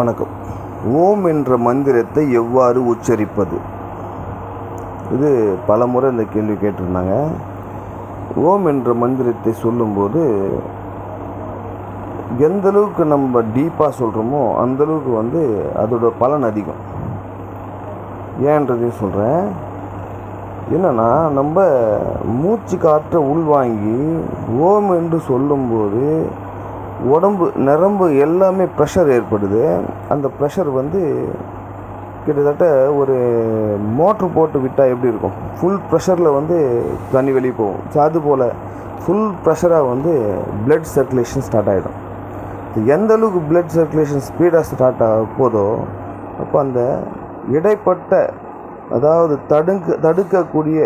வணக்கம். ஓம் என்ற மந்திரத்தை எவ்வாறு உச்சரிப்பது? இது பல முறை இந்த கேள்வி கேட்டிருந்தாங்க. ஓம் என்ற மந்திரத்தை சொல்லும்போது எந்தளவுக்கு நம்ம டீப்பாக சொல்கிறோமோ அந்தளவுக்கு அதோட பலன் அதிகம். ஏன்றதையும் சொல்கிறேன். என்னென்னா, நம்ம மூச்சு காற்றை உள்வாங்கி ஓம் என்று சொல்லும்போது உடம்பு நரம்பு எல்லாமே ப்ரெஷர் ஏற்படுது. அந்த ப்ரெஷர் கிட்டத்தட்ட ஒரு மோட்ரு போட்டு விட்டால் எப்படி இருக்கும், ஃபுல் ப்ரெஷரில் தண்ணி வெளியே போகும். ஸோ அதுபோல் ஃபுல் ப்ரெஷராக பிளட் சர்க்குலேஷன் ஸ்டார்ட் ஆகிடும். எந்த அளவுக்கு பிளட் சர்க்குலேஷன் ஸ்பீடாக ஸ்டார்ட் ஆக போதோ அப்போ அந்த இடைப்பட்ட அதாவது தடுக்கக்கூடிய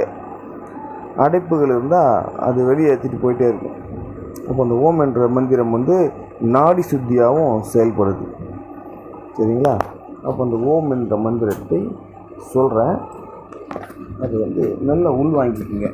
அடைப்புகள் இருந்தால் அது வெளியேற்றிட்டு போயிட்டே இருக்கும். அப்போ அந்த ஓம் என்ற மந்திரம் நாடி சுத்தியாகவும் செயல்படுது. சரிங்களா? அப்போ அந்த ஓம் என்ற மந்திரத்தை சொல்கிறேன். அது நல்லா உள்வாங்கிக்கிங்க.